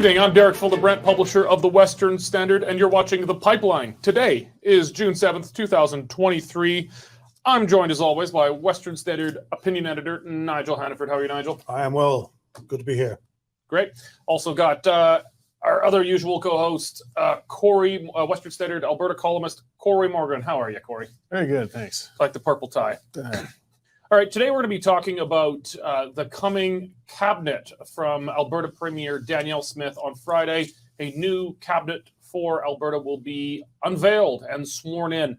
evening. I'm Derek Fildebrandt, publisher of the Western Standard, and you're watching The Pipeline. Today is June 7th, 2023. I'm joined, as always, by Western Standard opinion editor Nigel Hannaford. How are you, Nigel? I am well. Good to be here. Great. Also got our other usual co-host, Cory, Western Standard Alberta columnist, Cory Morgan. How are you, Cory? Very good, thanks. Like the purple tie. All right, today we're going to be talking about the coming cabinet from Alberta Premier Danielle Smith on Friday. A new cabinet for Alberta will be unveiled and sworn in.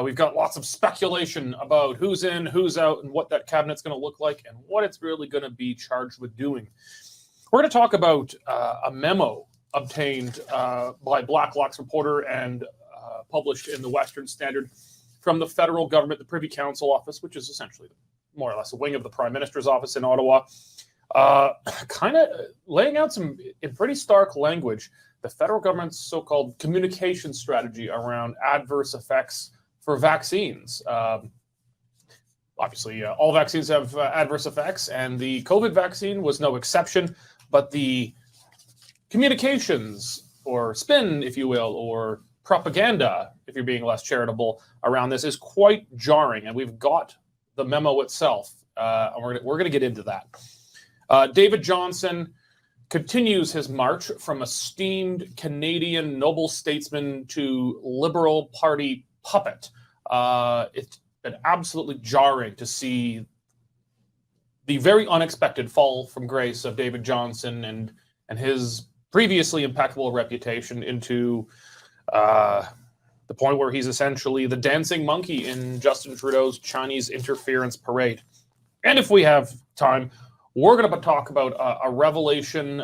We've got lots of speculation about who's in, who's out, and what that cabinet's going to look like and what it's really going to be charged with doing. We're going to talk about a memo obtained by Blacklock's reporter and published in the Western Standard from the federal government, the Privy Council office, which is essentially more or less a wing of the Prime Minister's office in Ottawa, kind of laying out some, in pretty stark language, the federal government's so-called communication strategy around adverse effects for vaccines. Obviously, all vaccines have adverse effects, and the COVID vaccine was no exception, but the communications, or spin, if you will, or propaganda, if you're being less charitable, around this is quite jarring, and we've got the memo itself, and we're going to get into that. David Johnston continues his march from esteemed Canadian noble statesman to Liberal Party puppet. It's been absolutely jarring to see the very unexpected fall from grace of David Johnston and his previously impeccable reputation into the point where he's essentially the dancing monkey in Justin Trudeau's Chinese interference parade. And if we have time, we're going to talk about a revelation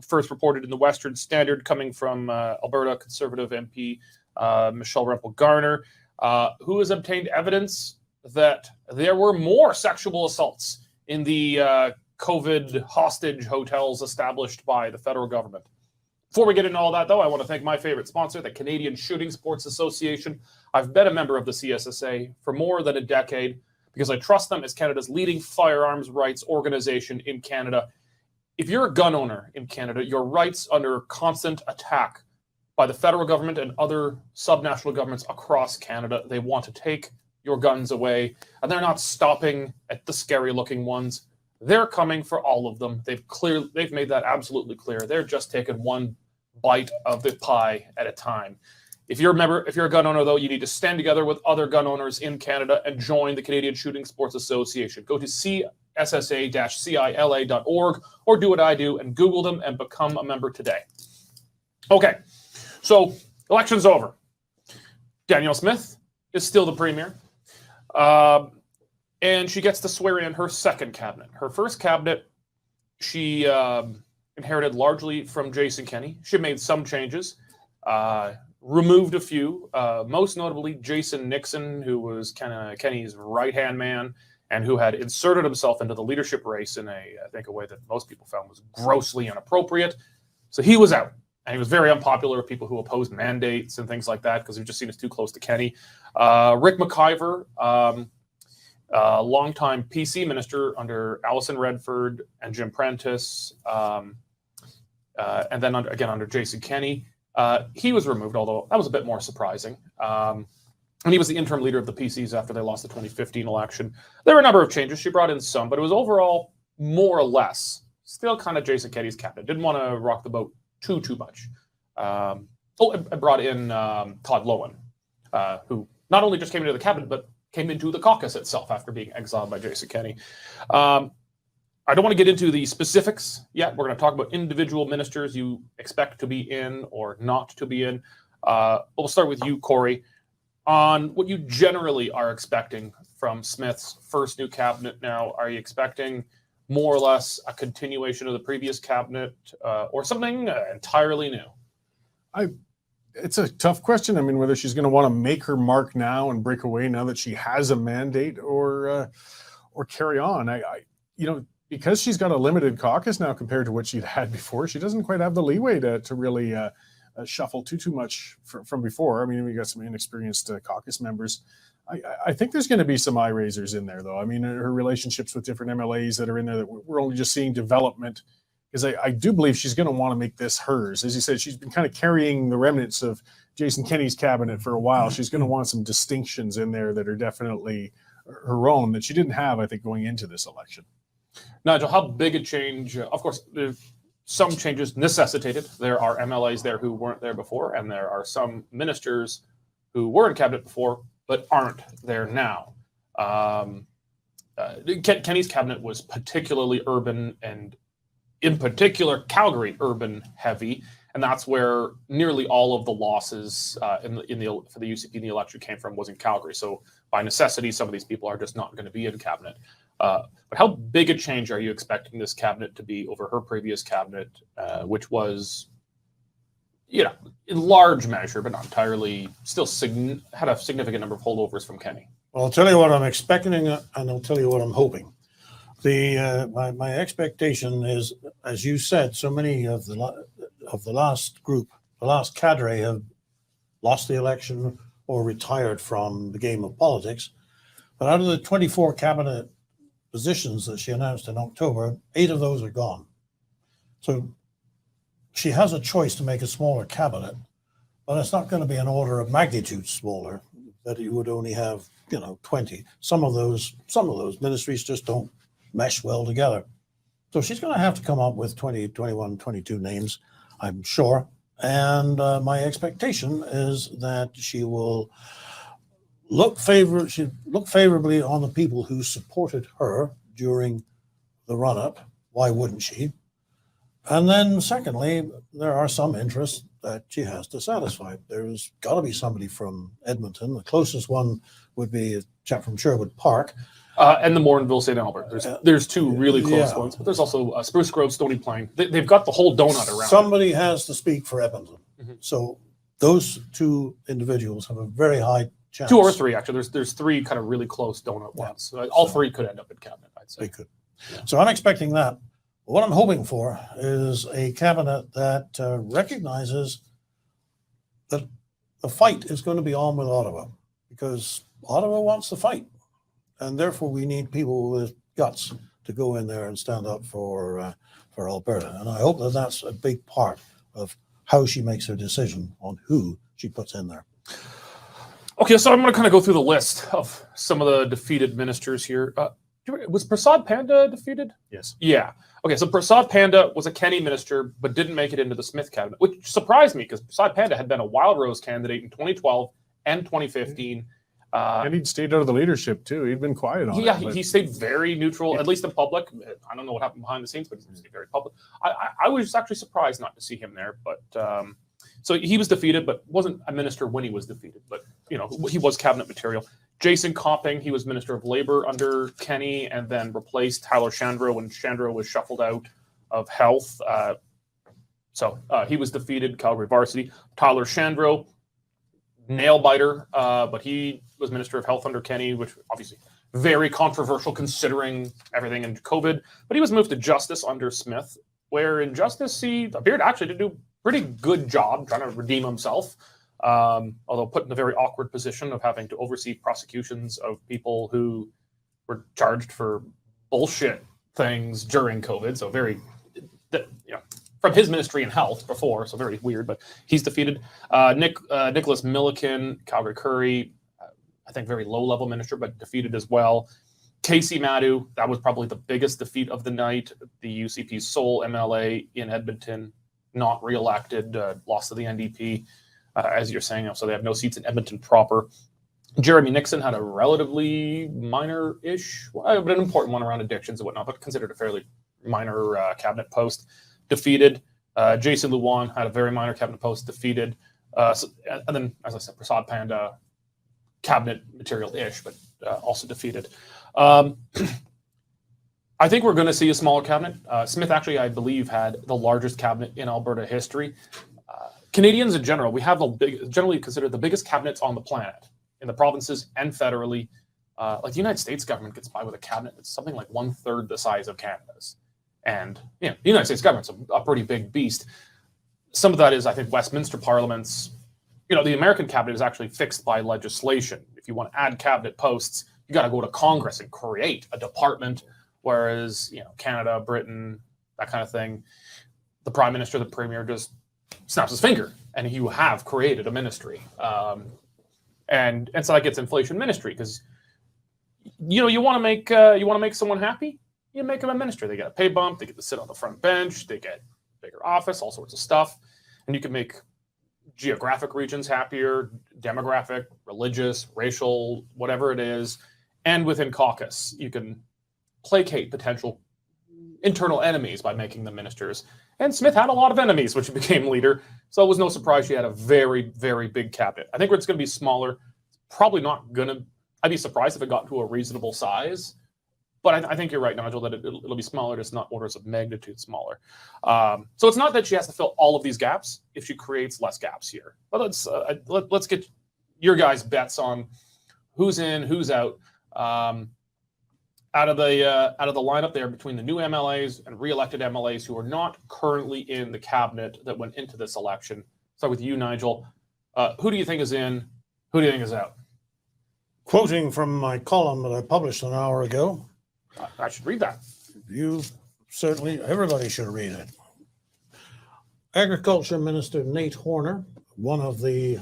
first reported in the Western Standard coming from Alberta Conservative MP Michelle Rempel-Garner, who has obtained evidence that there were more sexual assaults in the COVID hostage hotels established by the federal government. Before we get into all that, though, I want to thank my favorite sponsor, the Canadian Shooting Sports Association. I've been a member of the CSSA for more than a decade because I trust them as Canada's leading firearms rights organization in Canada. If you're a gun owner in Canada, your rights under constant attack by the federal government and other subnational governments across Canada. They want to take your guns away, and they're not stopping at the scary-looking ones. They're coming for all of them. They've made that absolutely clear. They're just taking one bite of the pie at a time. If you're a gun owner, though, you need to stand together with other gun owners in Canada and join the Canadian Shooting Sports Association. Go to CSSA-CILA.org or do what I do and Google them and become a member today. Okay, so election's over. Danielle Smith is still the premier. And she gets to swear in her second cabinet. Her first cabinet, she inherited largely from Jason Kenney. She made some changes, removed a few, most notably Jason Nixon, who was kind of Kenney's right-hand man and who had inserted himself into the leadership race in I think a way that most people found was grossly inappropriate. So he was out. And he was very unpopular with people who opposed mandates and things like that because he just seen as too close to Kenney. Rick McIver, longtime PC minister under Alison Redford and Jim Prentice, and then under Jason Kenney. He was removed, although that was a bit more surprising. And he was the interim leader of the PCs after they lost the 2015 election. There were a number of changes. She brought in some, but it was overall more or less still kind of Jason Kenney's cabinet. Didn't want to rock the boat too much. I brought in Todd Loewen, who not only just came into the cabinet, but came into the caucus itself after being exiled by Jason Kenney. I don't want to get into the specifics yet. We're going to talk about individual ministers you expect to be in or not to be in. We'll start with you, Cory, on what you generally are expecting from Smith's first new cabinet now. Are you expecting more or less a continuation of the previous cabinet or something entirely new? It's a tough question. I mean, whether she's going to want to make her mark now and break away now that she has a mandate or carry on. Because she's got a limited caucus now compared to what she'd had before, she doesn't quite have the leeway to really shuffle too much from before. I mean, we got some inexperienced caucus members. I think there's going to be some eye raisers in there, though. I mean, her relationships with different MLAs that are in there that we're only just seeing development because I do believe she's going to want to make this hers. As you said, she's been kind of carrying the remnants of Jason Kenney's cabinet for a while. She's going to want some distinctions in there that are definitely her own that she didn't have, I think, going into this election. Nigel, how big a change? Of course, there's some changes necessitated. There are MLAs there who weren't there before, and there are some ministers who were in cabinet before but aren't there now. Kenney's cabinet was particularly urban, and in particular Calgary urban heavy, and that's where nearly all of the losses for the UCP in the election came from, was in Calgary. So by necessity, some of these people are just not going to be in cabinet. But how big a change are you expecting this cabinet to be over her previous cabinet, which was, in large measure, but not entirely, still had a significant number of holdovers from Kenney? Well, I'll tell you what I'm expecting, and I'll tell you what I'm hoping. My expectation is, as you said, so many of the last group, the last cadre, have lost the election or retired from the game of politics. But out of the 24 cabinet positions that she announced in October, 8 of those are gone. So she has a choice to make a smaller cabinet, but it's not going to be an order of magnitude smaller, that you would only have 20. Some of those ministries just don't mesh well together. So she's going to have to come up with 20, 21, 22 names, I'm sure. And my expectation is that she will look favorably on the people who supported her during the run-up. Why wouldn't she? And then secondly, there are some interests that she has to satisfy. There's got to be somebody from Edmonton. The closest one would be a chap from Sherwood Park. And the Morinville St. Albert. There's 2 really close ones, but there's also Spruce Grove, Stony Plain. They've got the whole donut around. Somebody has to speak for Edmonton. Mm-hmm. So those 2 individuals have a very high chance. 2 or 3, actually. There's 3 kind of really close donut ones. All 3 could end up in cabinet, I'd say. They could. Yeah. So I'm expecting that. What I'm hoping for is a cabinet that recognizes that the fight is going to be on with Ottawa, because Ottawa wants to fight. And therefore, we need people with guts to go in there and stand up for Alberta. And I hope that that's a big part of how she makes her decision on who she puts in there. Okay, so I'm going to kind of go through the list of some of the defeated ministers here. Was Prasad Panda defeated? Yes. Yeah. Okay, so Prasad Panda was a Kenney minister, but didn't make it into the Smith cabinet, which surprised me, because Prasad Panda had been a Wild Rose candidate in 2012 and 2015. And he'd stayed out of the leadership too. He'd been quiet on it. Yeah, he stayed very neutral, at least in public. I don't know what happened behind the scenes, but he stayed very public. I was actually surprised not to see him there. But so he was defeated, but wasn't a minister when he was defeated. But he was cabinet material. Jason Copping, he was Minister of Labor under Kenney, and then replaced Tyler Shandro when Shandro was shuffled out of Health. So he was defeated. Calgary Varsity. Tyler Shandro, nail biter, but he was Minister of Health under Kenney, which obviously very controversial considering everything in COVID. But he was moved to Justice under Smith, where in Justice he appeared actually to do a pretty good job trying to redeem himself, although put in a very awkward position of having to oversee prosecutions of people who were charged for bullshit things during COVID. So very, from his ministry in health before, so very weird, but he's defeated. Nicholas Milliken, Calgary Curry, I think very low-level minister, but defeated as well. Casey Madu, that was probably the biggest defeat of the night. The UCP's sole MLA in Edmonton, not re-elected, lost to the NDP, as you're saying. So they have no seats in Edmonton proper. Jeremy Nixon had a relatively minor-ish, but an important one around addictions and whatnot, but considered a fairly minor cabinet post. Defeated. Jason Luwan had a very minor cabinet post, defeated. And then, as I said, Prasad Panda, cabinet material-ish, but also defeated. I think we're going to see a smaller cabinet. Smith actually, I believe, had the largest cabinet in Alberta history. Canadians in general, we have generally considered the biggest cabinets on the planet, in the provinces and federally. Like the United States government gets by with a cabinet that's something like 1/3 the size of Canada's. And the United States government's a pretty big beast. Some of that is, I think, Westminster parliaments. The American cabinet is actually fixed by legislation. If you want to add cabinet posts, you got to go to Congress and create a department. Whereas, Canada, Britain, that kind of thing. The prime minister, the premier just snaps his finger, and you have created a ministry. And so that gets inflation ministry, because you want to make someone happy, you make them a minister. They get a pay bump, they get to sit on the front bench, they get bigger office, all sorts of stuff, and you can make geographic regions happier, demographic, religious, racial, whatever it is. And within caucus, you can placate potential internal enemies by making them ministers. And Smith had a lot of enemies when she became leader, so it was no surprise she had a very, very big cabinet. I think it's going to be smaller. Probably not going to. I'd be surprised if it got to a reasonable size, but I think you're right, Nigel, that it'll be smaller, just not orders of magnitude smaller. So it's not that she has to fill all of these gaps if she creates less gaps here. But let's get your guys' bets on who's in, who's out. Out of the lineup there between the new MLAs and re-elected MLAs who are not currently in the cabinet that went into this election. Start with you, Nigel. Who do you think is in? Who do you think is out? Quoting from my column that I published an hour ago. I should read that. Everybody should read it. Agriculture Minister Nate Horner, one of the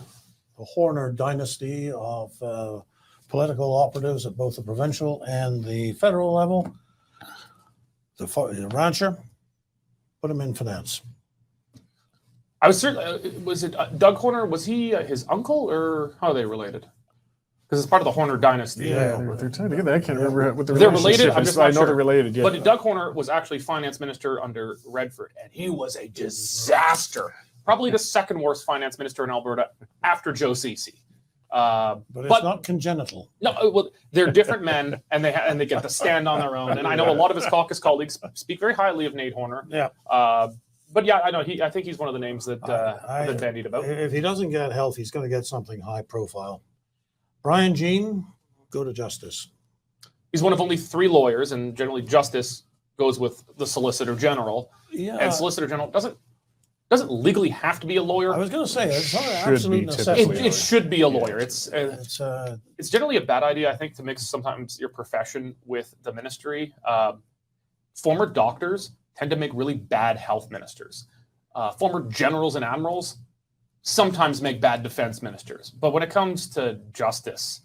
Horner dynasty of political operatives at both the provincial and the federal level. The rancher, put him in finance. I was certain. Was it Doug Horner? Was he his uncle, or how are they related? Because it's part of the Horner dynasty. Yeah, they're tied together. I can't remember what they're related. I'm just not I know sure. they're related. Yeah, but Doug Horner was actually finance minister under Redford, and he was a disaster. Probably the second worst finance minister in Alberta after Joe Ceci. But it's not congenital. No, well, they're different men, and they get to stand on their own. And I know a lot of his caucus colleagues speak very highly of Nate Horner. Yeah. But yeah, I know I think he's one of the names that I've been bandied about. If he doesn't get health, he's going to get something high profile. Brian Jean, go to Justice. He's one of only 3 lawyers, and generally Justice goes with the Solicitor General. Yeah. And Solicitor General doesn't legally have to be a lawyer. I was going to say it's not an absolute necessity. It should be a lawyer. It's generally a bad idea, I think, to mix sometimes your profession with the ministry. Former doctors tend to make really bad health ministers. Former generals and admirals sometimes make bad defense ministers. But when it comes to justice,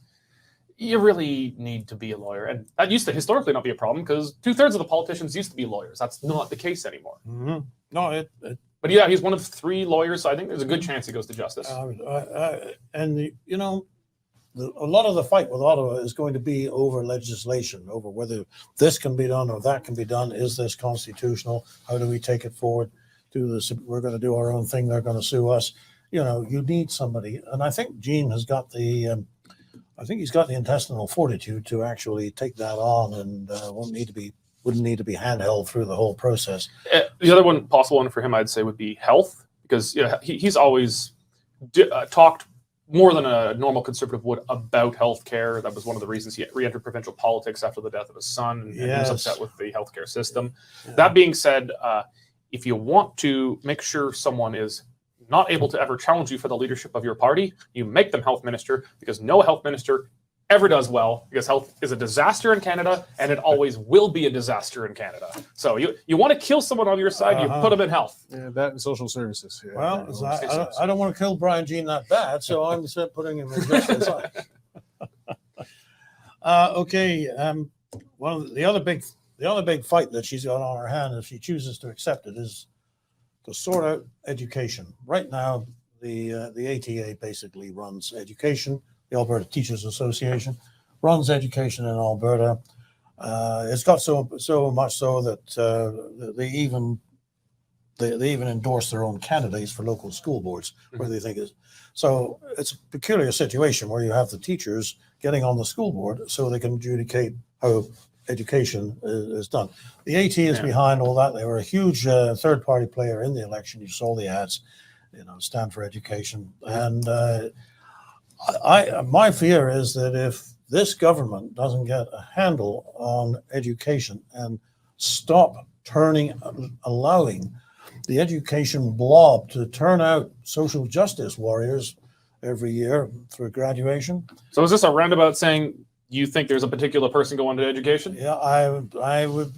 you really need to be a lawyer. And that used to historically not be a problem, because 2/3 of the politicians used to be lawyers. That's not the case anymore. Mm-hmm. No, But yeah, he's one of 3 lawyers, so I think there's a good chance he goes to justice. a lot of the fight with Ottawa is going to be over legislation, over whether this can be done or that can be done. Is this constitutional? How do we take it forward? We're going to do our own thing. They're going to sue us. You need somebody, and I think Jean has got he's got the intestinal fortitude to actually take that on, and wouldn't need to be handheld through the whole process. The other possible one for him, I'd say, would be health, because he's always talked more than a normal conservative would about healthcare. That was one of the reasons he re-entered provincial politics after the death of his son, and he was upset with the healthcare system. Yeah. That being said, if you want to make sure someone is not able to ever challenge you for the leadership of your party, you make them health minister, because no health minister ever does well, because health is a disaster in Canada, and it always will be a disaster in Canada. So you want to kill someone on your side, you put them in health. Yeah, that and social services. Yeah. Well, I don't want to kill Brian Jean that bad, so I'm putting him in justice. Okay. The other big fight that she's got on her hand, if she chooses to accept it, is to sort out education. Right now, the ATA basically runs education. The Alberta Teachers Association runs education in Alberta. It's got so much so that they even endorse their own candidates for local school boards, where they think is. So it's a peculiar situation where you have the teachers getting on the school board so they can adjudicate how education is done. The AT is behind all that. They were a huge third-party player in the election. You saw the ads, Stand for Education. And my fear is that if this government doesn't get a handle on education and stop allowing the education blob to turn out social justice warriors every year through graduation. So is this a roundabout saying you think there's a particular person going to education? Yeah, I would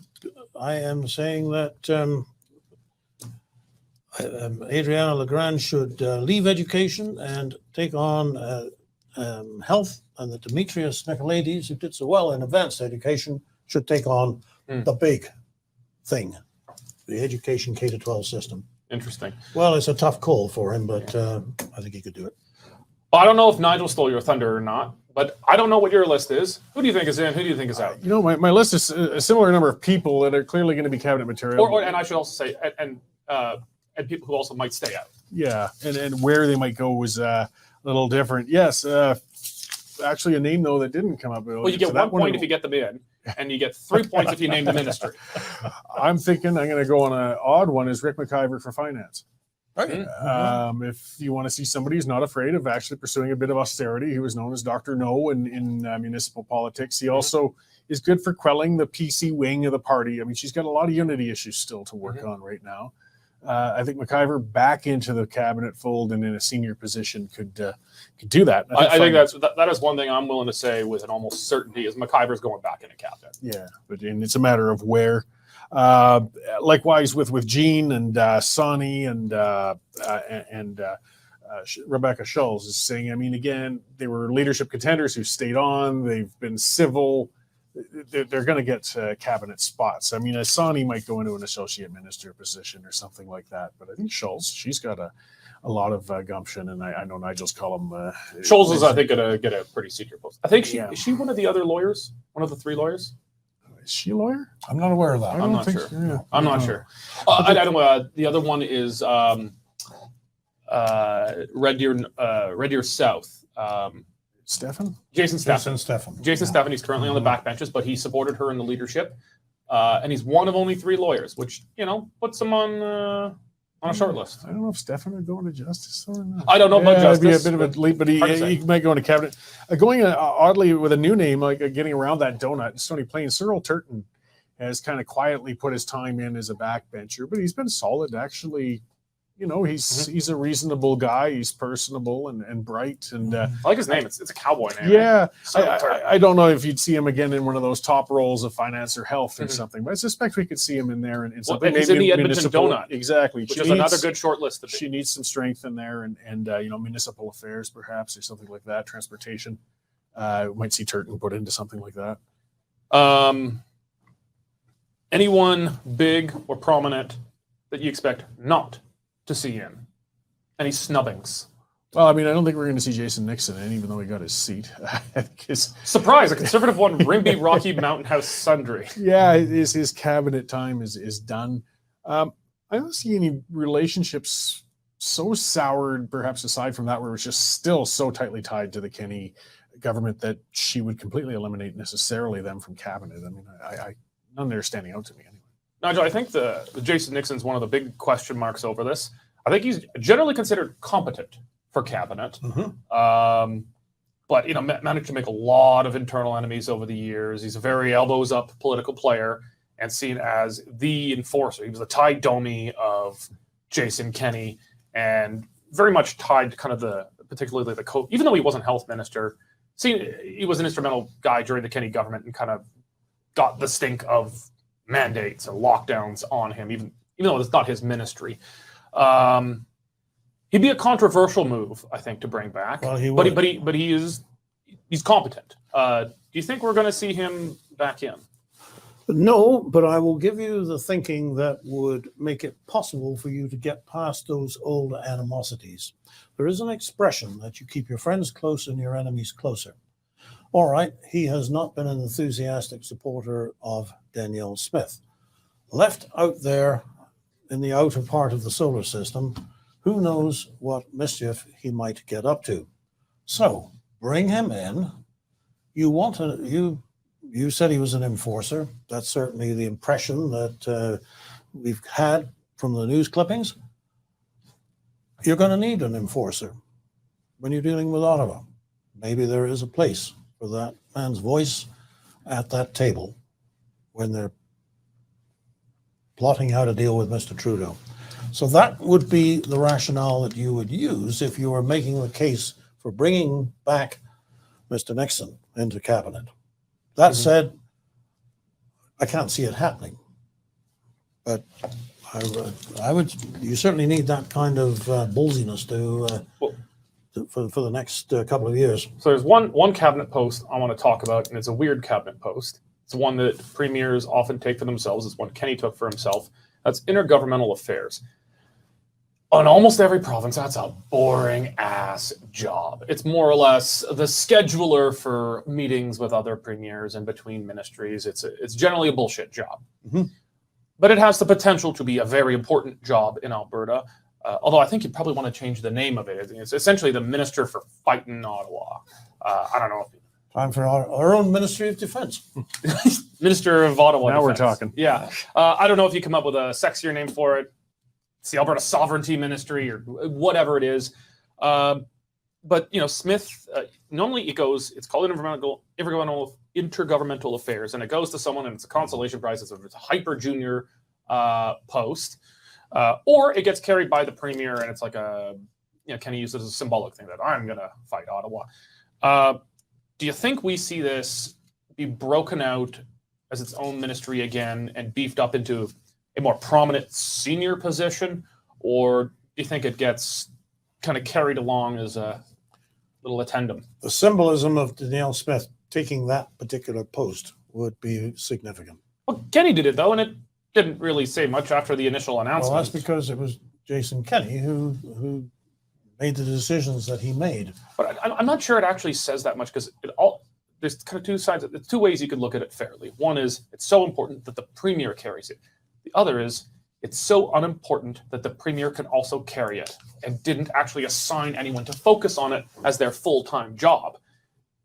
I am saying that Adriana Legrand should leave education and take on health, and that Demetrius Nicolaides, who did so well in advanced education, should take on the big thing, the education K-12 system. Interesting. Well, it's a tough call for him, but I think he could do it. Well, I don't know if Nigel stole your thunder or not, but I don't know what your list is. Who do you think is in? Who do you think is out? You know, my list is a similar number of people that are clearly going to be cabinet material. And I should also say, and people who also might stay out. Yeah, and where they might go was a little different. Yes, actually a name, though, that didn't come up. Well, you get 1 point if you get them in, and you get 3 points if you name the ministry. I'm thinking I'm going to go on an odd one, is Rick McIver for finance. Okay. If you want to see somebody who's not afraid of actually pursuing a bit of austerity, he was known as Dr. No in municipal politics. He also is good for quelling the PC wing of the party. I mean, she's got a lot of unity issues still to work on right now. I think McIver back into the cabinet fold and in a senior position could do that. I think that is one thing I'm willing to say with an almost certainty is McIver's going back into cabinet. Yeah, and it's a matter of where. Likewise with Jean and Sonny and Rebecca Schulz is saying, I mean, again, they were leadership contenders who stayed on. They've been civil. They're going to get cabinet spots. I mean, Sonny might go into an associate minister position or something like that. But I think Schulz, she's got a lot of gumption. And I know Nigel's column. Schulz is, I think, going to get a pretty senior post. I think is she one of the other lawyers? One of the 3 lawyers? Is she a lawyer? I'm not aware of that. I'm not sure. Yeah. I'm not sure. I don't know. The other one is Red Deer South. Stefan? Jason Stefan. Jason Stefan. He's currently on the backbenches, but he supported her in the leadership, and he's one of only 3 lawyers, which puts him on a short list. I don't know if Stefan would go into justice or not. I don't know about justice. It'd be a bit of a leap, but he might go into cabinet. Going oddly with a new name, like getting around that donut in Stony Plain, Cyril Turton has kind of quietly put his time in as a backbencher, but he's been solid actually. You know, he's a reasonable guy. He's personable and bright. And I like his name. It's a cowboy name. Yeah. I don't know if you'd see him again in one of those top roles of finance or health or something, but I suspect we could see him in there in something. Well, he's in the Edmonton Donut. Exactly. Which is another good short list. She needs some strength in there and municipal affairs perhaps or something like that, transportation. We might see Turton put into something like that. Anyone big or prominent that you expect not to see in? Any snubbings? Well, I mean, I don't think we're going to see Jason Nixon in, even though he got his seat. Surprise! A Conservative won Rimbey Rocky Mountain House Sundry. Yeah, his cabinet time is done. I don't see any relationships so soured, perhaps aside from that, where it was just still so tightly tied to the Kenney government that she would completely eliminate necessarily them from cabinet. I mean, none there standing out to me anyway. Nigel, I think the Jason Nixon's one of the big question marks over this. I think he's generally considered competent for cabinet, but managed to make a lot of internal enemies over the years. He's a very elbows up political player and seen as the enforcer. He was the tie domi of Jason Kenney and very much tied to kind of particularly the even though he wasn't health minister, he was an instrumental guy during the Kenney government and kind of got the stink of mandates and lockdowns on him, even though it's not his ministry. He'd be a controversial move, I think, to bring back. Well, he would. But he's competent. Do you think we're going to see him back in? No, but I will give you the thinking that would make it possible for you to get past those old animosities. There is an expression that you keep your friends close and your enemies closer. All right, he has not been an enthusiastic supporter of Danielle Smith. Left out there in the outer part of the solar system, who knows what mischief he might get up to. So bring him in. You said he was an enforcer. That's certainly the impression that we've had from the news clippings. You're going to need an enforcer when you're dealing with Ottawa. Maybe there is a place for that man's voice at that table when they're plotting how to deal with Mr. Trudeau. So that would be the rationale that you would use if you were making the case for bringing back Mr. Nixon into cabinet. That said, I can't see it happening. But I would. You certainly need that kind of ballsiness for the next couple of years. So there's one cabinet post I want to talk about, and it's a weird cabinet post. It's one that premiers often take for themselves. It's one Kenny took for himself. That's intergovernmental affairs. On almost every province, that's a boring ass job. It's more or less the scheduler for meetings with other premiers and between ministries. It's generally a bullshit job. Mm-hmm. But it has the potential to be a very important job in Alberta. Although I think you probably want to change the name of it. It's essentially the Minister for Fighting Ottawa. I don't know. Time for our own Ministry of Defence. Minister of Ottawa. Now Defense. we're talking. Yeah. I don't know if you come up with a sexier name for it. It's the Alberta Sovereignty Ministry or whatever it is. But, Smith, normally it's called intergovernmental affairs, and it goes to someone, and it's a consolation prize. It's a hyper junior post. Or it gets carried by the premier, and it's like Kenny used it as a symbolic thing that I'm going to fight Ottawa. Do you think we see this be broken out as its own ministry again and beefed up into a more prominent senior position? Or do you think it gets kind of carried along as a little addendum? The symbolism of Danielle Smith taking that particular post would be significant. Well, Kenny did it, though, and it didn't really say much after the initial announcement. Well, that's because it was Jason Kenney who made the decisions that he made. But I'm not sure it actually says that much, because there's kind of two sides. There's two ways you could look at it fairly. One is it's so important that the premier carries it. The other is it's so unimportant that the premier can also carry it and didn't actually assign anyone to focus on it as their full-time job.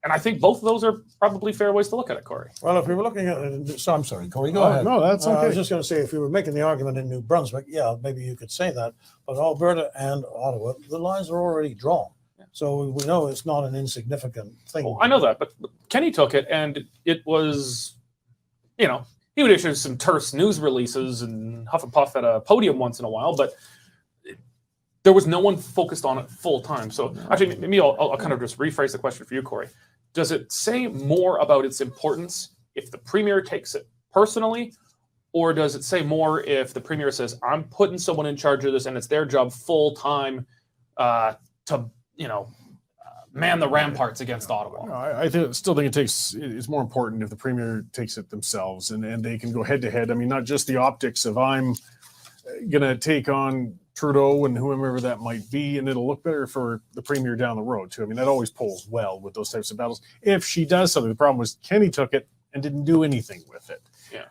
And I think both of those are probably fair ways to look at it, Corey. Well, if we were looking at I'm sorry, Corey, go ahead. No, that's okay. I was just going to say, if we were making the argument in New Brunswick, yeah, maybe you could say that. But Alberta and Ottawa, the lines are already drawn. Yeah. So we know it's not an insignificant thing. Well, I know that, but Kenny took it, and it was, he would issue some terse news releases and huff and puff at a podium once in a while, but there was no one focused on it full time. So actually, maybe I'll kind of just rephrase the question for you, Corey. Does it say more about its importance if the premier takes it personally, or does it say more if the premier says, I'm putting someone in charge of this and it's their job full time to, man the ramparts against Ottawa? No, I still think it's more important if the premier takes it themselves and they can go head to head. I mean, not just the optics of I'm going to take on Trudeau and whomever that might be, and it'll look better for the premier down the road too. I mean, that always polls well with those types of battles. If she does something, the problem was Kenny took it and didn't do anything with it. Yeah.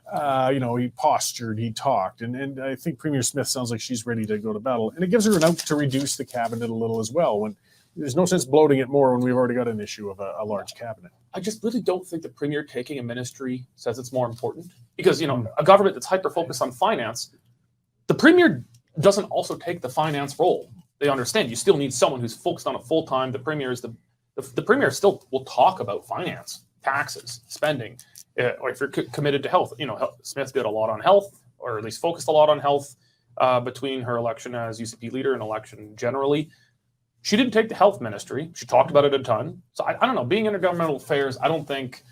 He postured, he talked, and I think Premier Smith sounds like she's ready to go to battle, and it gives her an out to reduce the cabinet a little as well. When there's no sense bloating it more when we've already got an issue of a large cabinet. I just really don't think the premier taking a ministry says it's more important, because a government that's hyper focused on finance, the premier doesn't also take the finance role. They understand you still need someone who's focused on it full time. The premier is the premier still will talk about finance, taxes, spending, or if you're committed to health. Smith did a lot on health, or at least focused a lot on health between her election as UCP leader and election generally. She didn't take the health ministry. She talked about it a ton. So I don't know. Being intergovernmental affairs, I don't think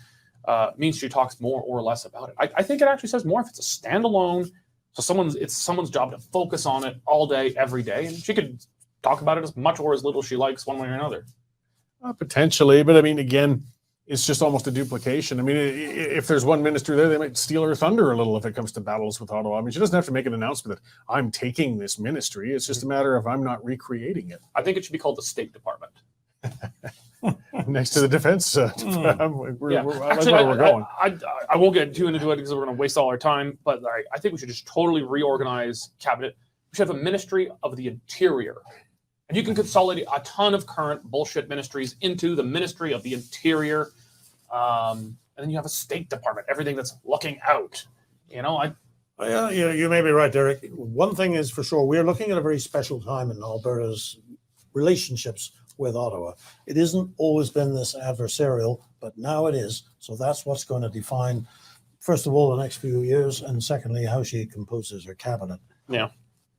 means she talks more or less about it. I think it actually says more if it's a standalone. So it's someone's job to focus on it all day, every day, and she could talk about it as much or as little she likes, one way or another. Potentially, but I mean, again, it's just almost a duplication. I mean, if there's one minister there, they might steal her thunder a little if it comes to battles with Ottawa. I mean, she doesn't have to make an announcement that I'm taking this ministry. It's just a matter of I'm not recreating it. I think it should be called the State Department. Next to the defense. Actually, we're going. I won't get too into it because we're going to waste all our time, but I think we should just totally reorganize cabinet. We should have a Ministry of the Interior. And you can consolidate a ton of current bullshit ministries into the Ministry of the Interior. And then you have a State Department, everything that's looking out. You may be right, Derek. One thing is for sure, we're looking at a very special time in Alberta's relationships with Ottawa. It hasn't always been this adversarial, but now it is. So that's what's going to define, first of all, the next few years, and secondly, how she composes her cabinet. Yeah.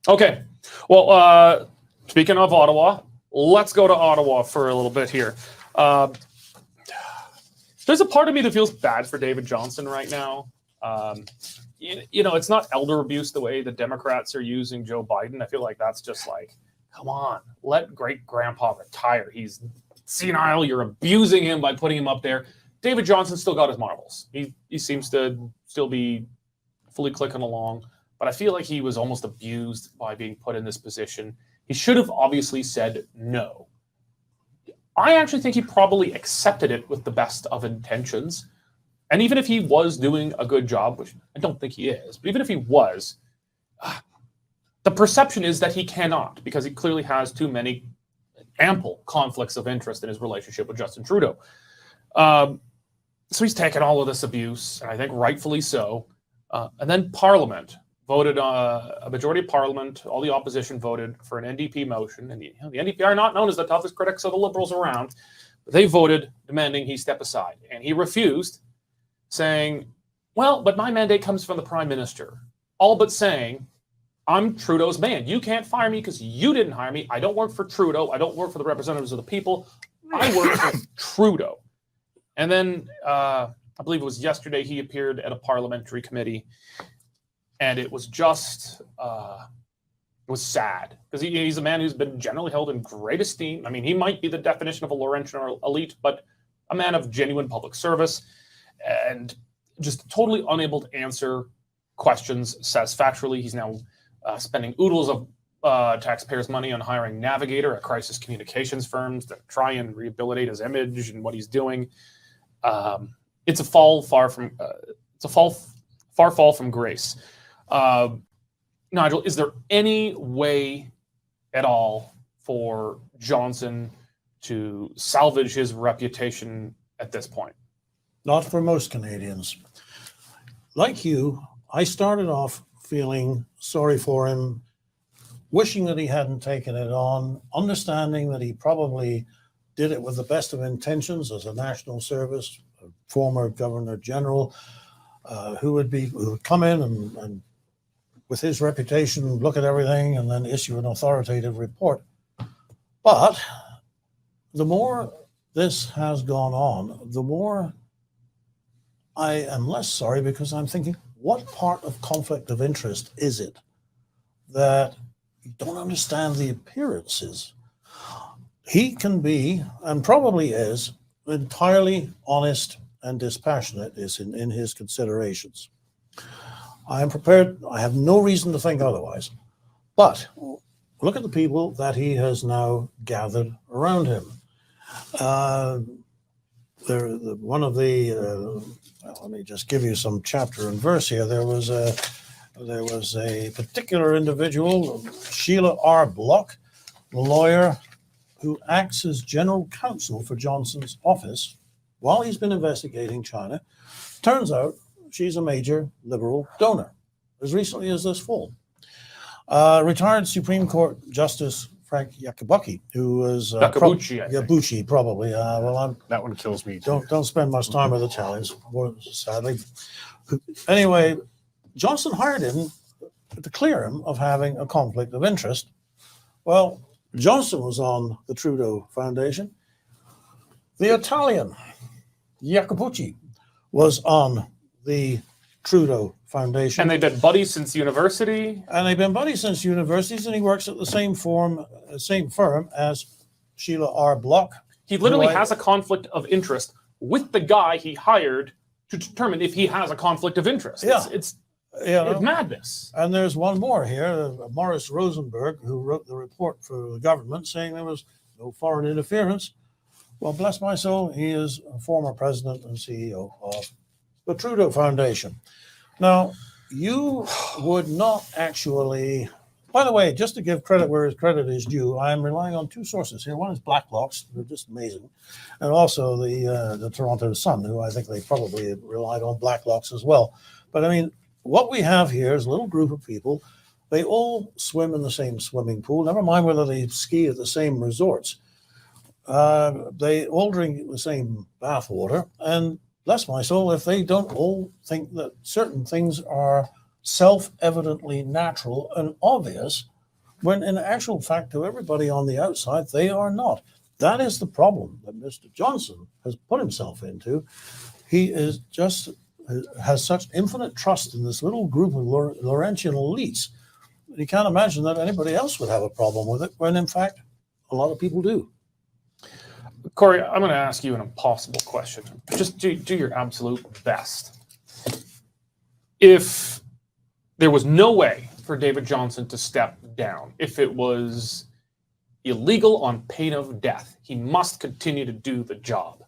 Okay. Well, speaking of Ottawa, let's go to Ottawa for a little bit here. There's a part of me that feels bad for David Johnston right now. it's not elder abuse the way the Democrats are using Joe Biden. I feel like that's just like, come on, let great grandpa retire. He's senile. You're abusing him by putting him up there. David Johnston still got his marbles. He seems to still be fully clicking along, but I feel like he was almost abused by being put in this position. He should have obviously said no. I actually think he probably accepted it with the best of intentions. And even if he was doing a good job, which I don't think he is, but even if he was, the perception is that he cannot, because he clearly has too many ample conflicts of interest in his relationship with Justin Trudeau. So he's taken all of this abuse, and I think rightfully so. And then Parliament voted, a majority of Parliament, all the opposition voted for an NDP motion. And the NDP are not known as the toughest critics of the Liberals around. But they voted demanding he step aside. And he refused, saying, well, but my mandate comes from the Prime Minister. All but saying, I'm Trudeau's man. You can't fire me because you didn't hire me. I don't work for Trudeau. I don't work for the representatives of the people. I work for Trudeau. And then I believe it was yesterday he appeared at a parliamentary committee, and it was just it was sad because he's a man who's been generally held in great esteem. I mean, he might be the definition of a Laurentian elite, but a man of genuine public service, and just totally unable to answer questions satisfactorily. He's now spending oodles of taxpayers' money on hiring Navigator, a crisis communications firm, to try and rehabilitate his image and what he's doing. It's a far fall from grace. Nigel, is there any way at all for Johnson to salvage his reputation at this point? Not for most Canadians. Like you, I started off feeling sorry for him, wishing that he hadn't taken it on, understanding that he probably did it with the best of intentions as a national service, a former Governor General, who would come in and with his reputation, look at everything and then issue an authoritative report. But the more this has gone on, the more I am less sorry, because I'm thinking, what part of conflict of interest is it that you don't understand the appearances? He can be, and probably is, entirely honest and dispassionate in his considerations. I am prepared, I have no reason to think otherwise. But look at the people that he has now gathered around him. Let me just give you some chapter and verse here. There was a particular individual, Sheila R. Block, a lawyer who acts as general counsel for Johnson's office while he's been investigating China. Turns out she's a major Liberal donor, as recently as this fall. Retired Supreme Court Justice Frank Yakubuchi, who was Yabuchi, probably. That one kills me too. Don't spend much time with Italians, sadly. Anyway, Johnson hired him to clear him of having a conflict of interest. Well, Johnston was on the Trudeau Foundation. The Italian Yakubuchi was on the Trudeau Foundation. And they've been buddies since university. And he works at the same firm as Sheila R. Block. He literally has a conflict of interest with the guy he hired to determine if he has a conflict of interest. Yeah. It's madness. And there's one more here, Morris Rosenberg, who wrote the report for the government saying there was no foreign interference. Well, bless my soul, he is a former president and CEO of the Trudeau Foundation. Now, you would not actually, by the way, just to give credit where his credit is due, I'm relying on two sources here. One is Blacklock's, they're just amazing, and also the Toronto Sun, who I think they probably relied on Blacklock's as well. But I mean, what we have here is a little group of people. They all swim in the same swimming pool, never mind whether they ski at the same resorts. They all drink the same bath water, and bless my soul, if they don't all think that certain things are self-evidently natural and obvious, when in actual fact to everybody on the outside, they are not. That is the problem that Mr. Johnson has put himself into. He is just has such infinite trust in this little group of Laurentian elites. You can't imagine that anybody else would have a problem with it, when in fact, a lot of people do. Cory, I'm going to ask you an impossible question. Just do your absolute best. If there was no way for David Johnston to step down, if it was illegal on pain of death, he must continue to do the job.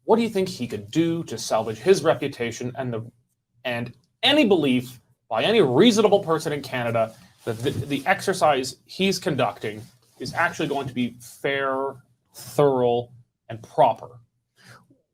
What do you think he could do to salvage his reputation and any belief by any reasonable person in Canada that the exercise he's conducting is actually going to be fair, thorough, and proper?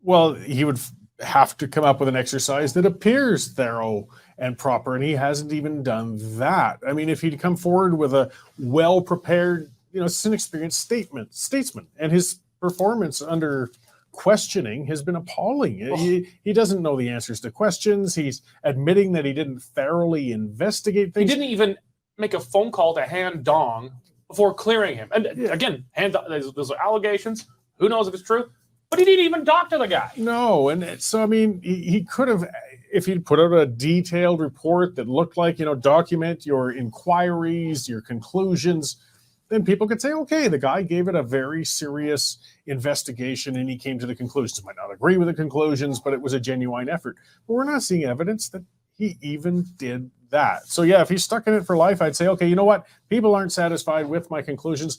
Well, he would have to come up with an exercise that appears thorough and proper, and he hasn't even done that. I mean, if he'd come forward with a well-prepared, inexperienced statesman, and his performance under questioning has been appalling. Oh. He doesn't know the answers to questions. He's admitting that he didn't thoroughly investigate things. He didn't even make a phone call to Han Dong before clearing him. And again, those are allegations. Who knows if it's true? But he didn't even talk to the guy. No, and so, I mean, he could have, if he'd put out a detailed report that looked like, document your inquiries, your conclusions, then people could say, okay, the guy gave it a very serious investigation and he came to the conclusions. Might not agree with the conclusions, but it was a genuine effort. But we're not seeing evidence that he even did that. So yeah, if he's stuck in it for life, I'd say, okay, you know what? People aren't satisfied with my conclusions.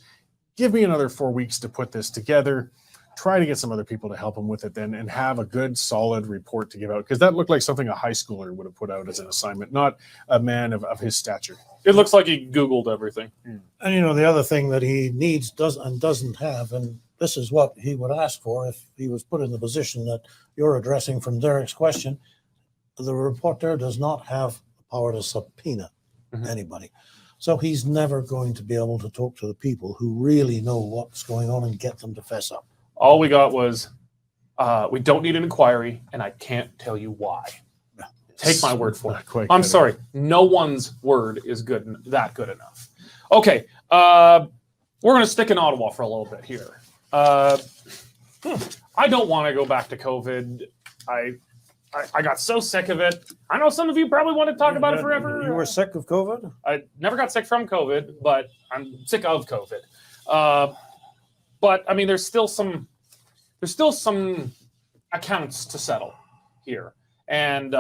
Give me another 4 weeks to put this together. Try to get some other people to help him with it then, and have a good, solid report to give out. Because that looked like something a high schooler would have put out as an assignment, not a man of his stature. It looks like he Googled everything. And the other thing that he needs doesn't have, and this is what he would ask for if he was put in the position that you're addressing from Derek's question. The reporter does not have the power to subpoena anybody. So he's never going to be able to talk to the people who really know what's going on and get them to fess up. All we got was, we don't need an inquiry, and I can't tell you why. Take my word for it. I'm sorry. No one's word is that good enough. Okay, we're going to stick in Ottawa for a little bit here. I don't want to go back to COVID. I got so sick of it. I know some of you probably want to talk about it forever. You were sick of COVID? I never got sick from COVID, but I'm sick of COVID. But I mean, there's still some accounts to settle here. And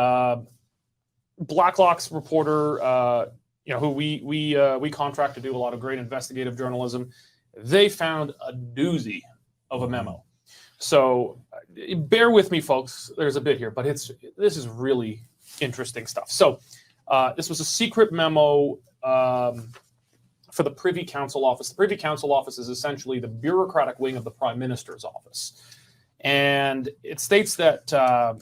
Blacklock's reporter, who we contract to do a lot of great investigative journalism, they found a doozy of a memo. So bear with me, folks. There's a bit here, but this is really interesting stuff. So this was a secret memo for the Privy Council office. The Privy Council office is essentially the bureaucratic wing of the Prime Minister's office. And it states that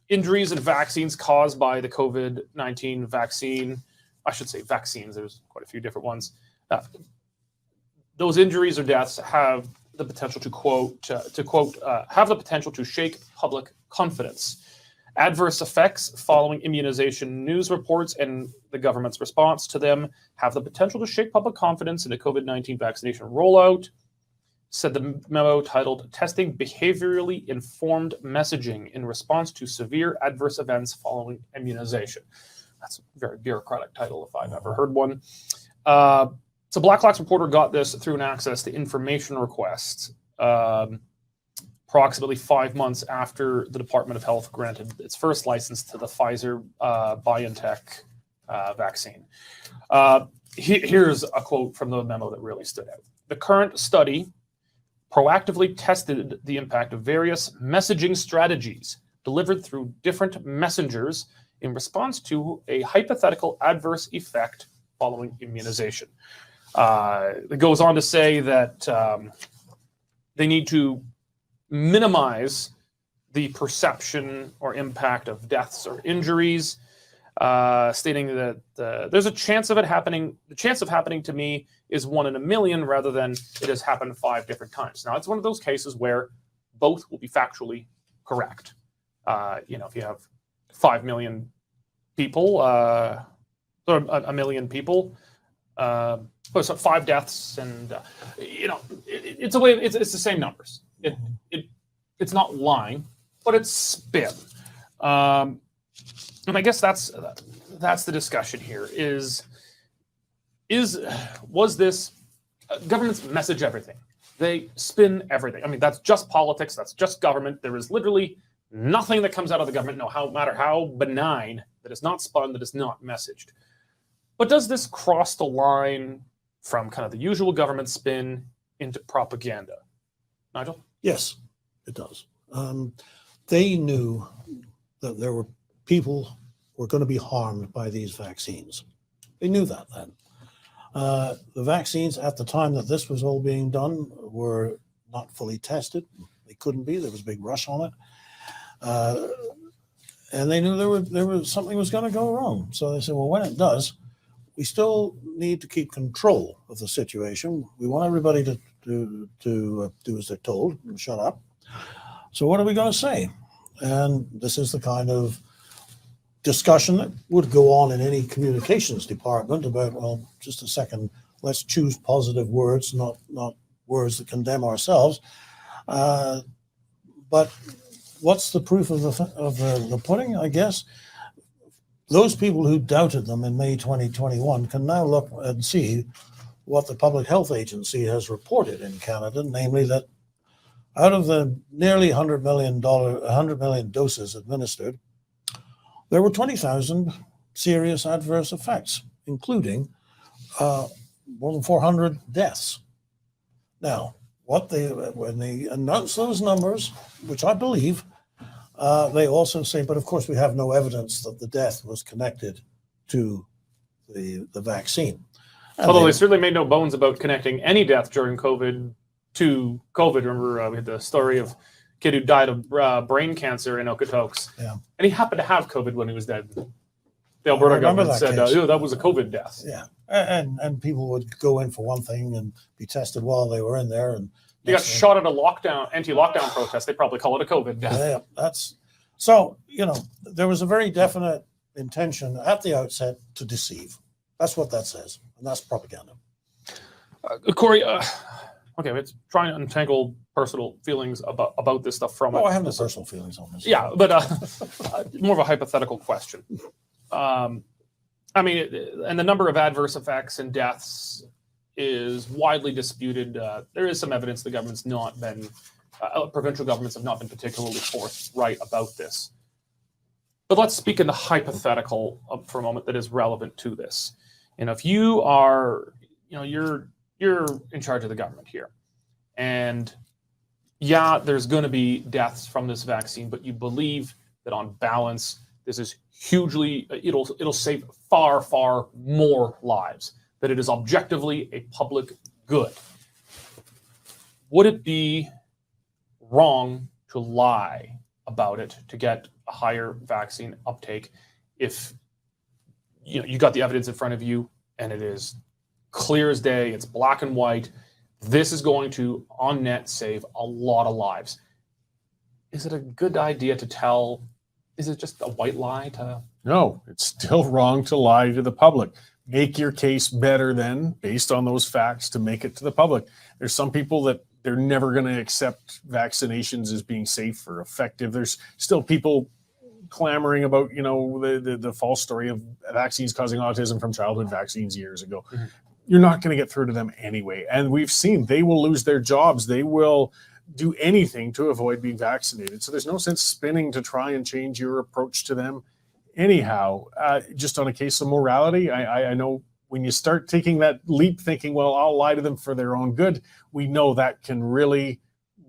injuries and vaccines caused by the COVID-19 vaccine, I should say vaccines, there's quite a few different ones. Those injuries or deaths have the potential to quote, have the potential to shake public confidence. Adverse effects following immunization news reports and the government's response to them have the potential to shake public confidence in the COVID-19 vaccination rollout, said the memo titled Testing Behaviorally Informed Messaging in Response to Severe Adverse Events Following Immunization. That's a very bureaucratic title if I've ever heard one. So Blacklock's reporter got this through an access to information request approximately 5 months after the Department of Health granted its first license to the Pfizer-BioNTech vaccine. Here's a quote from the memo that really stood out. The current study proactively tested the impact of various messaging strategies delivered through different messengers in response to a hypothetical adverse effect following immunization. It goes on to say that they need to minimize the perception or impact of deaths or injuries, stating that there's a chance of it happening. The chance of happening to me is 1 in a million rather than it has happened 5 different times. Now, it's one of those cases where both will be factually correct. If you have 5 million people, or a million people, so 5 deaths, and it's a way. It's the same numbers. It's not lying, but it's spin. And I guess that's the discussion here. Was this governments message everything? They spin everything. I mean, that's just politics. That's just government. There is literally nothing that comes out of the government, no matter how benign, that is not spun, that is not messaged. But does this cross the line from kind of the usual government spin into propaganda? Nigel? Yes, it does. They knew that there were people who were going to be harmed by these vaccines. They knew that then. The vaccines at the time that this was all being done were not fully tested. They couldn't be. There was a big rush on it. And they knew there was something was going to go wrong. So they said, well, when it does, we still need to keep control of the situation. We want everybody to do as they're told and shut up. So what are we going to say? And this is the kind of discussion that would go on in any communications department about, well, just a second, let's choose positive words, not words that condemn ourselves. But what's the proof of the pudding? I guess those people who doubted them in May 2021 can now look and see what the Public Health Agency has reported in Canada, namely that out of the nearly 100 million doses administered, there were 20,000 serious adverse effects, including more than 400 deaths. Now, when they announce those numbers, which I believe, they also say, but of course we have no evidence that the death was connected to the vaccine. Although they certainly made no bones about connecting any death during COVID to COVID. Remember, we had the story of a kid who died of brain cancer in Okotoks. Yeah. And he happened to have COVID when he was dead. The Alberta government said, that was a COVID death. Yeah. And people would go in for one thing and be tested while they were in there. And they got shot at a anti-lockdown protest. They probably call it a COVID death. Yeah, so, there was a very definite intention at the outset to deceive. That's what that says. And that's propaganda. Cory, okay, let's try and untangle personal feelings about this stuff from it. I have no personal feelings on this. Yeah, but more of a hypothetical question. I mean, and the number of adverse effects and deaths is widely disputed. There is some evidence the government's not been, provincial governments have not been particularly forthright about this. But let's speak in the hypothetical for a moment that is relevant to this. If you are, you're in charge of the government here, and yeah, there's going to be deaths from this vaccine, but you believe that on balance, this is hugely, it'll save far, far more lives, that it is objectively a public good. Would it be wrong to lie about it to get a higher vaccine uptake if you got the evidence in front of you and it is clear as day, it's black and white, this is going to on net save a lot of lives? Is it a good idea to tell? Is it just a white lie to? No, it's still wrong to lie to the public. Make your case better then, based on those facts, to make it to the public. There's some people that they're never going to accept vaccinations as being safe or effective. There's still people clamoring about, the false story of vaccines causing autism from childhood vaccines years ago. Mm-hmm. You're not going to get through to them anyway. And we've seen they will lose their jobs. They will do anything to avoid being vaccinated. So there's no sense spinning to try and change your approach to them. Anyhow, just on a case of morality, I know when you start taking that leap thinking, well, I'll lie to them for their own good, we know that can really,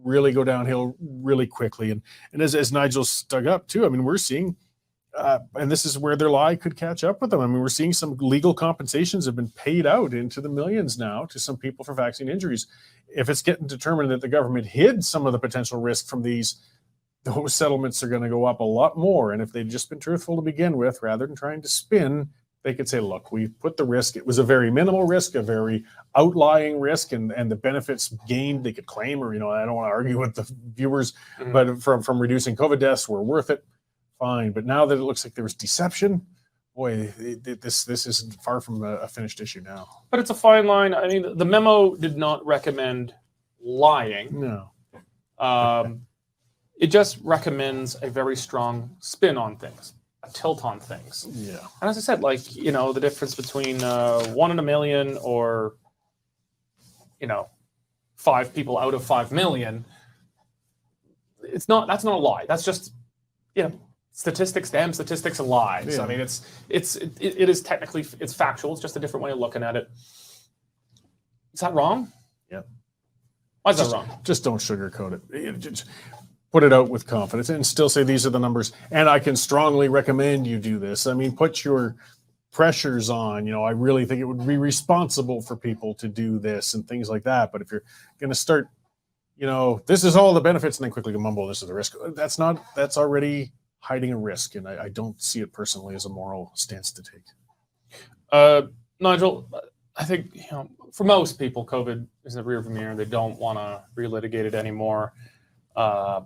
really go downhill really quickly. And as Nigel's dug up too, I mean, we're seeing, and this is where their lie could catch up with them. I mean, we're seeing some legal compensations have been paid out into the millions now to some people for vaccine injuries. If it's getting determined that the government hid some of the potential risk from these, those settlements are going to go up a lot more. And if they'd just been truthful to begin with, rather than trying to spin, they could say, look, we put the risk. It was a very minimal risk, a very outlying risk, and the benefits gained they could claim, or, I don't want to argue with the viewers, but from reducing COVID deaths were worth it. Fine. But now that it looks like there was deception, boy, this is far from a finished issue now. But it's a fine line. I mean, the memo did not recommend lying. No. it just recommends a very strong spin on things, a tilt on things. Yeah. And as I said, like, the difference between 1 in a million or, 5 people out of 5 million, that's not a lie. That's just, statistics, damn statistics and lies. Yeah. I mean, it is technically, it's factual. It's just a different way of looking at it. Is that wrong? Yeah. Why is that wrong? Just don't sugarcoat it. Just put it out with confidence and still say these are the numbers. And I can strongly recommend you do this. I mean, put your pressures on. I really think it would be responsible for people to do this and things like that. But if you're going to start, this is all the benefits and then quickly mumble, this is the risk. That's already hiding a risk. And I don't see it personally as a moral stance to take. Nigel, I think, for most people, COVID is in the rearview mirror. They don't want to relitigate it anymore. I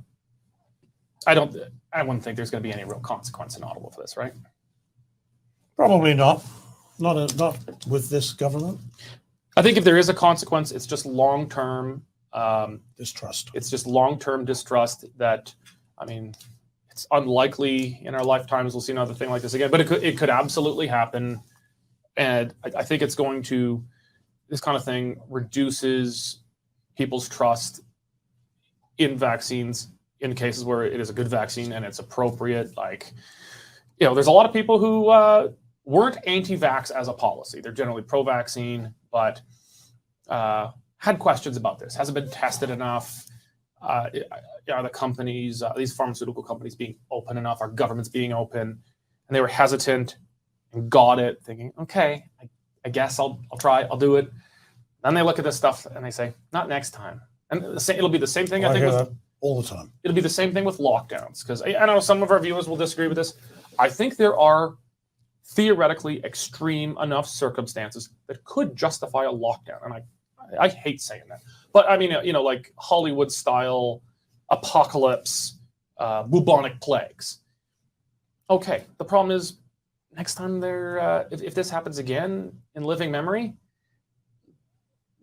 wouldn't think there's going to be any real consequence in Ottawa for this, right? Probably not. Not with this government. I think if there is a consequence, it's just long-term distrust. It's just long-term distrust that, it's unlikely in our lifetimes we'll see another thing like this again, but it could absolutely happen. And I think it's going to, this kind of thing reduces people's trust in vaccines in cases where it is a good vaccine and it's appropriate. Like, there's a lot of people who weren't anti-vax as a policy. They're generally pro-vaccine, but had questions about this. Hasn't been tested enough. Are the companies, these pharmaceutical companies being open enough? Our government's being open? And they were hesitant and got it, thinking, okay, I guess I'll try, I'll do it. Then they look at this stuff and they say, not next time. And it'll be the same thing, I think, hear that all the time. It'll be the same thing with lockdowns, because I know some of our viewers will disagree with this. I think there are theoretically extreme enough circumstances that could justify a lockdown. And I hate saying that. But like Hollywood style apocalypse, bubonic plagues. Okay, the problem is next time if this happens again in living memory,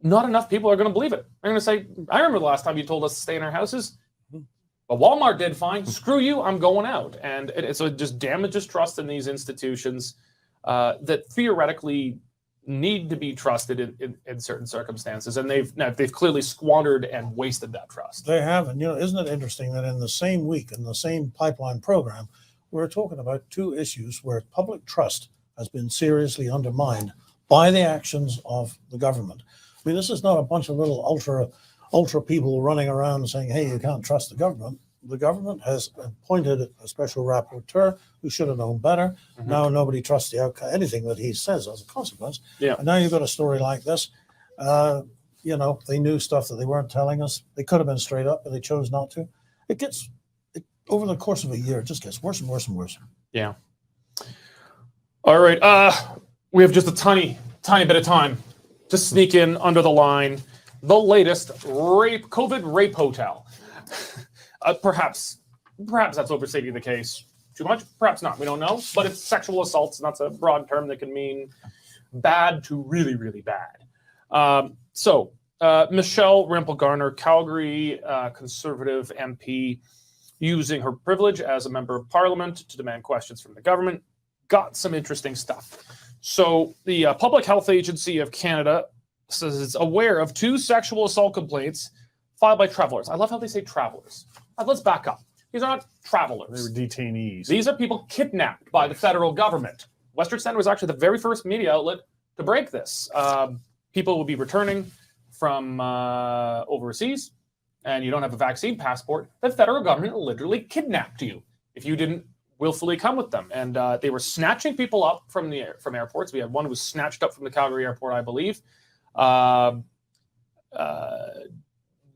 not enough people are going to believe it. They're going to say, I remember the last time you told us to stay in our houses. But Walmart did fine. Screw you, I'm going out. And so it just damages trust in these institutions that theoretically need to be trusted in certain circumstances. And they've clearly squandered and wasted that trust. They have. And, isn't it interesting that in the same week, in the same pipeline program, we're talking about two issues where public trust has been seriously undermined by the actions of the government. This is not a bunch of little ultra people running around saying, hey, you can't trust the government. The government has appointed a special rapporteur who should have known better. Mm-hmm. Now nobody trusts the outcome, anything that he says as a consequence. Yeah. And now you've got a story like this. They knew stuff that they weren't telling us. They could have been straight up, but they chose not to. Over the course of a year, it just gets worse and worse and worse. Yeah. All right. We have just a tiny bit of time to sneak in under the line the latest COVID rape hotel. Perhaps that's overstating the case too much. Perhaps not. We don't know. But it's sexual assaults, and that's a broad term that can mean bad to really, really bad. Michelle Rempel-Garner, Calgary Conservative MP, using her privilege as a member of Parliament to demand questions from the government, got some interesting stuff. So the Public Health Agency of Canada says it's aware of 2 sexual assault complaints filed by travelers. I love how they say travelers. Let's back up. These are not travelers. They were detainees. These are people kidnapped by the federal government. Western Standard was actually the very first media outlet to break this. People will be returning from overseas, and you don't have a vaccine passport. The federal government literally kidnapped you if you didn't willfully come with them. And they were snatching people up from airports. We had one who was snatched up from the Calgary airport, I believe.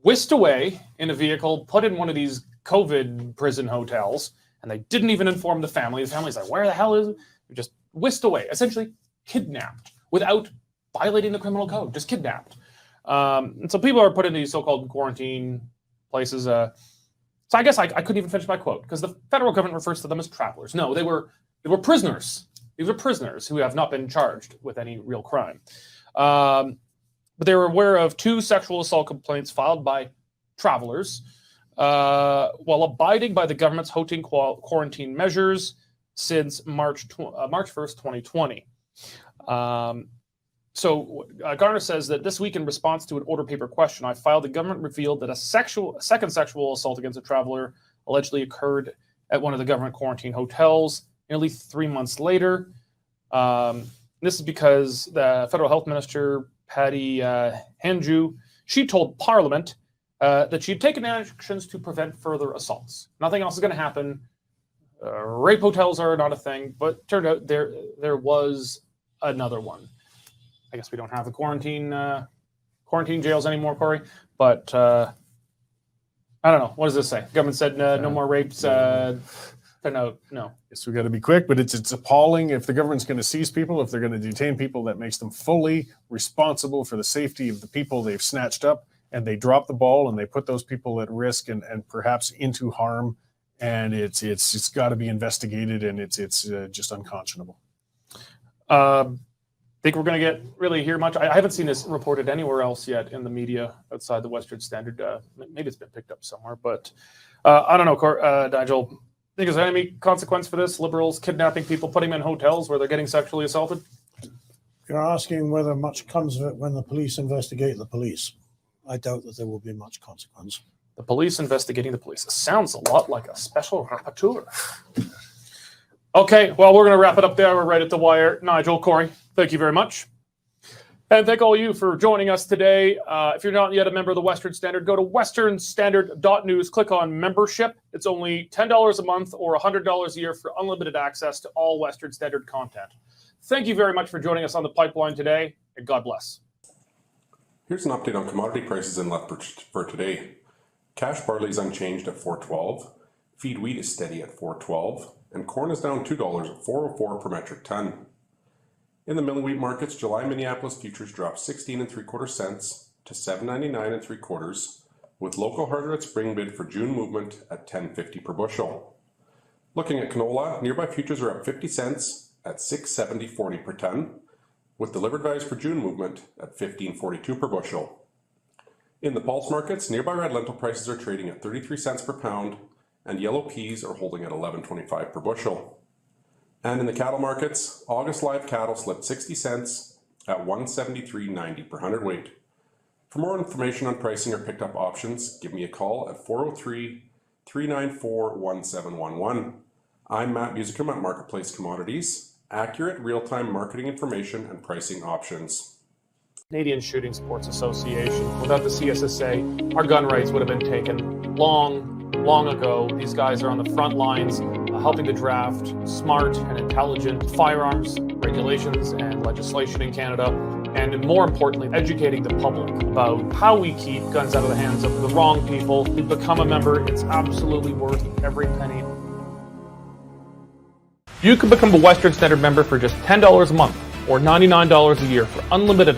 Whisked away in a vehicle, put in one of these COVID prison hotels, and they didn't even inform the family. The family's like, where the hell is it? Just whisked away, essentially kidnapped without violating the criminal code, just kidnapped. And so people are put in these so-called quarantine places. So I guess I couldn't even finish my quote because the federal government refers to them as travelers. No, they were prisoners. These were prisoners who have not been charged with any real crime. But they were aware of 2 sexual assault complaints filed by travelers. while abiding by the government's hotel quarantine measures since March 1st, 2020. So Garner says that this week, in response to an order paper question I filed, the government revealed that a second sexual assault against a traveler allegedly occurred at one of the government quarantine hotels nearly 3 months later. This is because the federal health minister, Patty Hanju, she told Parliament that she had taken actions to prevent further assaults. Nothing else is going to happen. Rape hotels are not a thing, but turned out there was another one. I guess we don't have the quarantine jails anymore, Corey. But I don't know. What does this say? Government said no more rapes. No. Yes, we got to be quick, but it's appalling. If the government's going to seize people, if they're going to detain people, that makes them fully responsible for the safety of the people they've snatched up, and they drop the ball and they put those people at risk and perhaps into harm. And it's got to be investigated, and it's just unconscionable. Think we're going to really hear much? I haven't seen this reported anywhere else yet in the media outside the Western Standard. Maybe it's been picked up somewhere, but I don't know, Nigel. Think is there any consequence for this? Liberals kidnapping people, putting them in hotels where they're getting sexually assaulted? You're asking whether much comes of it when the police investigate the police. I doubt that there will be much consequence. The police investigating the police. It sounds a lot like a special rapporteur. Okay, well, we're going to wrap it up there. We're right at the wire. Nigel, Corey, thank you very much. And thank all of you for joining us today. If you're not yet a member of the Western Standard, go to westernstandard.news, click on membership. It's only $10 a month or $100 a year for unlimited access to all Western Standard content. Thank you very much for joining us on the pipeline today, and God bless. Here's an update on commodity prices in Lethbridge for today. Cash barley is unchanged at $4.12, feed wheat is steady at $4.12, and corn is down $2 at $4.04 per metric ton. In the milling wheat markets, July Minneapolis futures dropped 16 3/4 cents to 7.99 3/4, with local harder at spring bid for June movement at 10.50 per bushel. Looking at canola, nearby futures are up 50 cents at 6.7040 per ton, with delivered values for June movement at 15.42 per bushel. In the pulse markets, nearby red lentil prices are trading at 33 cents per pound, and yellow peas are holding at 11.25 per bushel. And in the cattle markets, August live cattle slipped 60 cents at 173.90 per hundredweight. For more information on pricing or picked up options, give me a call at 403-394-1711. I'm Matt Musicum at Marketplace Commodities, accurate real-time marketing information and pricing options. Canadian Shooting Sports Association. Without the CSSA, our gun rights would have been taken long ago. These guys are on the front lines helping to draft smart and intelligent firearms regulations and legislation in Canada, and more importantly, educating the public about how we keep guns out of the hands of the wrong people. To become a member, it's absolutely worth every penny. You can become a Western Standard member for just $10 a month or $99 a year for unlimited